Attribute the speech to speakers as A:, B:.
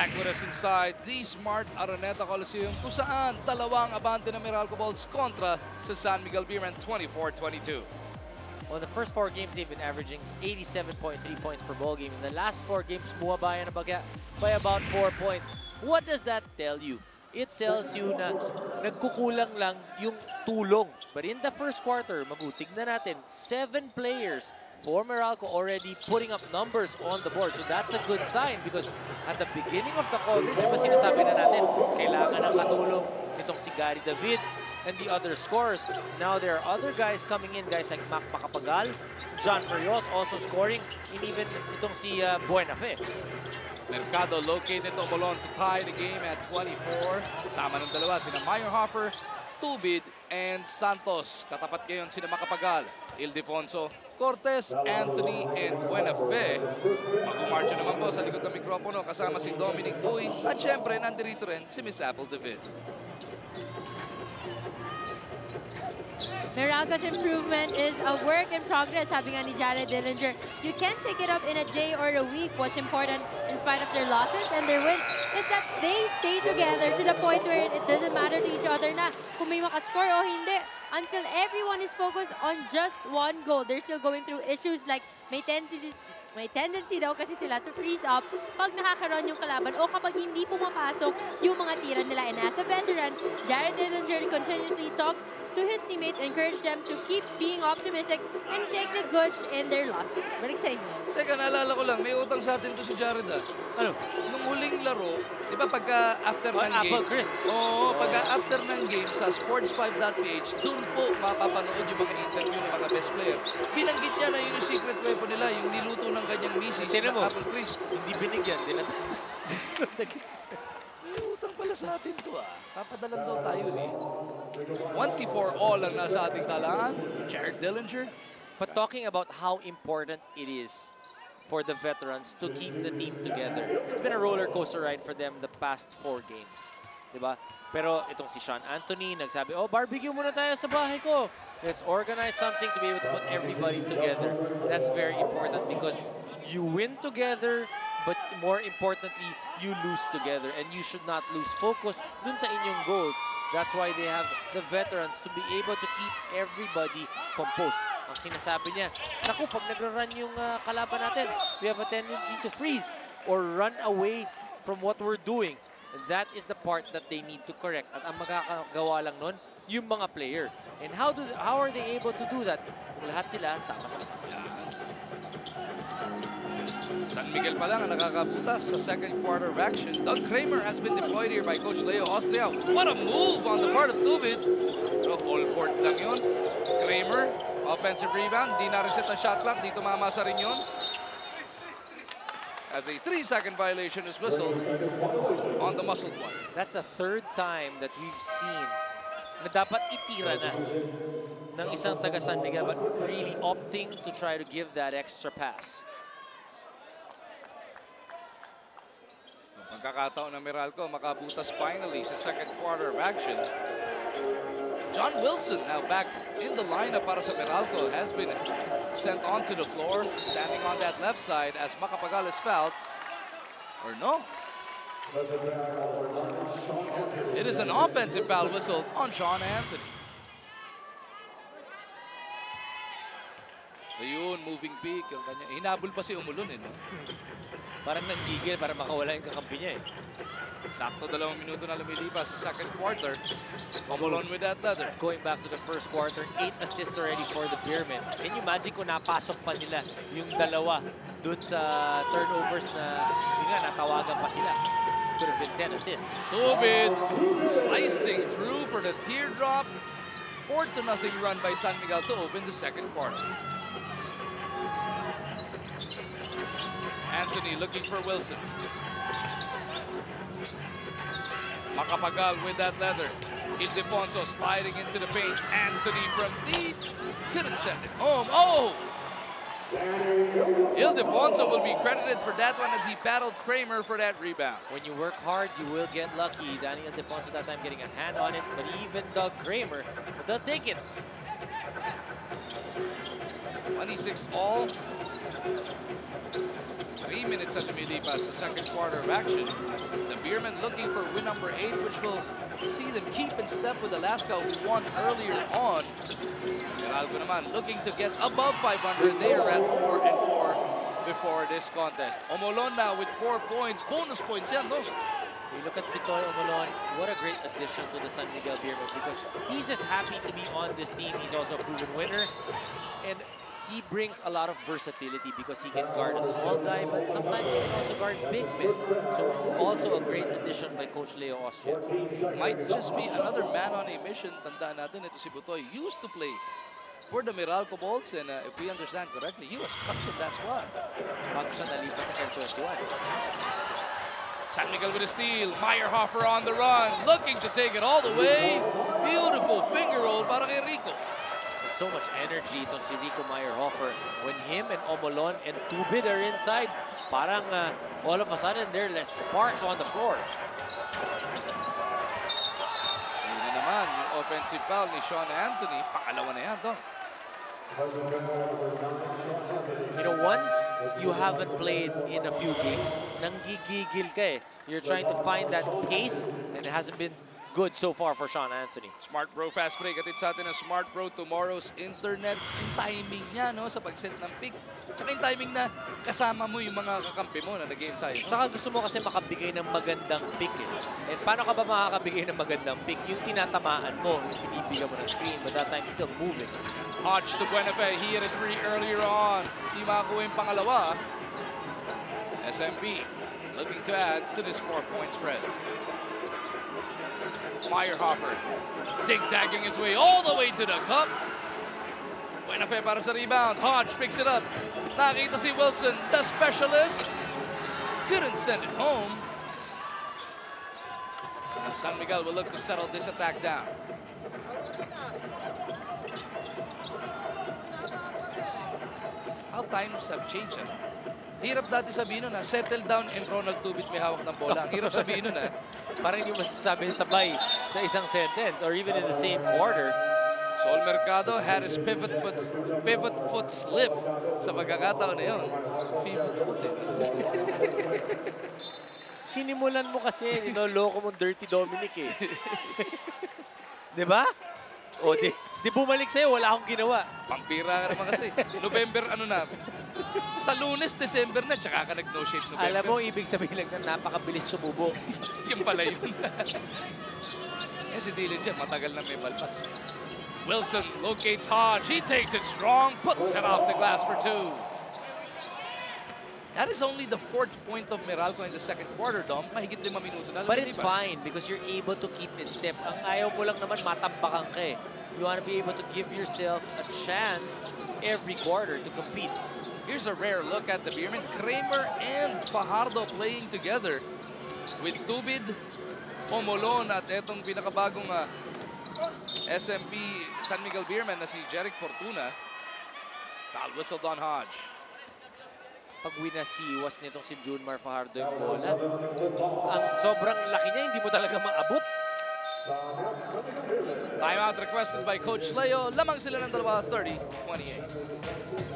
A: Back with us inside the Smart Araneta Coliseum kung saan dalawang abante ng Meralco Bolts kontra sa San Miguel Beermen 24-22.
B: Well, in the first 4 games, they've been averaging 87.3 points per ball game. In the last 4 games, bumaba yan by about 4 points. What does that tell you? It tells you na nagkukulang lang yung tulong. But in the first quarter, tignan natin, 7 players for Meralco already putting up numbers on the board. So that's a good sign because at the beginning of the coverage, diba sinasabi na natin, kailangan ng katulong itong si Gary David and the other scorers. Now there are other guys coming in, guys like Mac Macapagal, John Ferrios also scoring, and even itong si Buenafe.
A: Mercado located Obolon to tie the game at 24. Sama ng dalawa, sina Meyerhofer, Tubid, and Santos. Katapat ngayon sina Macapagal, Ildefonso, Cortez, Anthony, and Buenafe. Mag-umarcha naman po sa likod ng mikropono kasama si Dominic Buy at syempre nandirito rin si Miss Apple David.
C: Meralco's improvement is a work in progress, sabi nga ni Jared Dillinger. You can't take it up in a day or a week. What's important, in spite of their losses and their wins, is that they stay together to the point where it doesn't matter to each other na kung may makascore o hindi. Until everyone is focused on just one goal. They're still going through issues like may tendency daw kasi sila to freeze up pag nakakaroon yung kalaban o kapag hindi pumapasok yung mga tira nila. And as a veteran, Jared Dillinger continuously talks to his teammates, encourage them to keep being optimistic and take the goods in their losses. Balik sa inyo.
A: Teka, naalala ko lang, may utang sa atin to si Jared
B: Ano?
A: Nung huling laro, di ba pagka after ng game?
B: Apple Crisps.
A: Oo, pagka after ng game sa sports5.ph, dun po mapapanood yung mga interview ng mga best player. Binanggit niya na yun yung secret weapon nila, yung niluto ng kanyang misis na Apple Crisp.
B: Hindi binigyan.
A: May utang pala sa atin to Papadalan daw tayo 24 all ang nasa ating talaan. Jared Dillinger.
B: But talking about how important it is for the veterans to keep the team together. It's been a roller coaster ride for them the past 4 games. Diba? Pero itong si Sean Anthony nagsabi, oh, barbecue muna tayo sa bahay ko. Let's organize something to be able to put everybody together. That's very important because you win together, but more importantly, you lose together. And you should not lose focus dun sa inyong goals. That's why they have the veterans to be able to keep everybody composed. Ang sinasabi niya, naku, pag nagra-run yung kalaban natin, we have a tendency to freeze or run away from what we're doing. And that is the part that they need to correct. At ang magkakagawa lang nun, yung mga player. And how are they able to do that? Kung lahat sila sama-sama.
A: San Miguel pa lang ang nakakabutas sa second quarter of action. Doug Kramer has been deployed here by Coach Leo Austria. What a move on the part of Tubid. Pero all court lang yun. Kramer, offensive rebound. Di na-reset ang shot clock. Dito mamasa rin yun. As a 3-second violation is whistled on the muscled one.
B: That's the 3rd time that we've seen na dapat itira na ng isang taga San Miguel but really opting to try to give that extra pass.
A: Magkakataon ng Meralco makabutas finally sa second quarter of action. John Wilson now back in the lineup para sa Meralco has been sent onto the floor, standing on that left side as Macapagal is fouled. Or no? It is an offensive foul whistle on Sean Anthony. Ayun, moving peak. Hinabol pa si Umulon no?
B: Parang nanggigil para makawala yung kakampi niya
A: Sakto 2 minuto na lumilipas sa second quarter. Umulon with that leather.
B: Going back to the first quarter, 8 assists already for the Beermen. Can you imagine kung napasok pa nila yung dalawa dun sa turnovers na yun nga, natawagan pa sila. Could have been 10 assists.
A: Tubid slicing through for the teardrop. 4-0 run by San Miguel to open the second quarter. Anthony looking for Wilson. Macapagal with that leather. Ildefonso sliding into the paint. Anthony from deep. Couldn't send it home. Oh! Ildefonso will be credited for that one as he battled Kramer for that rebound.
B: When you work hard, you will get lucky. Danny Ildefonso that time getting a hand on it, but even Doug Kramer, they'll take it.
A: 26 all. 3 minutes at lumilipas sa second quarter of action. The Beermen looking for win number 8, which will see them keep in step with Alaska, who won earlier on. Meralco naman looking to get above 500. They are at 4-4 before this contest. Omolon now with 4 points. Bonus points yan, no?
B: You look at Bitoy Omolon, what a great addition to the San Miguel Beermen because he's just happy to be on this team. He's also a proven winner. And he brings a lot of versatility because he can guard a small guy, but sometimes he can also guard big men. So also a great addition by Coach Leo Austria.
A: Might just be another man on a mission. Tandaan natin, ito si Butoy used to play for the Meralco Bolts, and if we understand correctly, he was cut from that squad.
B: Bago siya nalipat sa M21.
A: San Miguel with a steal. Meyerhofer on the run, looking to take it all the way. Beautiful finger roll para kay Rico.
B: There's so much energy itong si Rico Meyerhofer. When him and Omolon and Tubid are inside, parang all of a sudden there are less sparks on the floor.
A: Yun na naman yung offensive foul ni Sean Anthony. Pakalawa na yan, to.
B: You know, once you haven't played in a few games, nanggigigil ka eh. You're trying to find that pace, and it hasn't been good so far for Sean Anthony.
A: Smart Bro fast break. Atid sa atin ng Smart Bro tomorrow's internet. Yung timing niya, no, sa pag-set ng pick. Tsaka yung timing na kasama mo yung mga kakampi mo na nag-i-inside.
B: Saka gusto mo kasi makabigay ng magandang pick eh. And paano ka ba makakabigay ng magandang pick? Yung tinatamaan mo, yung pinibigyan mo ng screen, but that time still moving.
A: Hodge to Buenafe. He hit a 3 earlier on. Di makakuha yung pangalawa. SMP looking to add to this 4-point spread. Meyerhofer zigzagging his way all the way to the cup. Buenafe para sa rebound. Hodge picks it up. Nakita si Wilson, the specialist. Couldn't send it home. Now San Miguel will look to settle this attack down. How times have changed. Hirap dati sabihin nun, settle down and Ronald Tubit may hawak ng bola. Ang hirap sabihin nun,
B: Parang hindi mo masasabi sabay sa isang sentence or even in the same quarter.
A: Sol Mercado had his pivot foot slip sa pagkakataon na yun. Pivot foot eh.
B: Sinimulan mo kasi, loko mong Dirty Dominic eh. Di ba? O, di bumalik sa'yo, wala akong ginawa.
A: Pampira ka naman kasi. November, ano na. Sa Lunes, December na, tsaka ka nag-no shape November.
B: Alam mo, ibig sabihin lang na napakabilis tumubo.
A: Yung pala yun. Si Dylan dyan, matagal na may balpas. Wilson locates Hodge. He takes it strong, puts it off the glass for 2. That is only the 4th point of Meralco in the second quarter, Dom. Mahigit 5 minuto na.
B: But it's fine because you're able to keep in step. Ang ayaw mo lang naman matambakan ka eh. You want to be able to give yourself a chance every quarter to compete.
A: Here's a rare look at the Beermen. Kramer and Fajardo playing together with Tubid, Omolon at etong pinakabagong SMP San Miguel Beermen na si Jeric Fortuna. Foul whistle on Hodge.
B: Pag winasiwas nitong si Junmar Fajardo yung bola, ang sobrang laki niya, hindi mo talaga maabot.
A: Timeout requested by Coach Leo. Lamang sila ng dalawa, 30-28.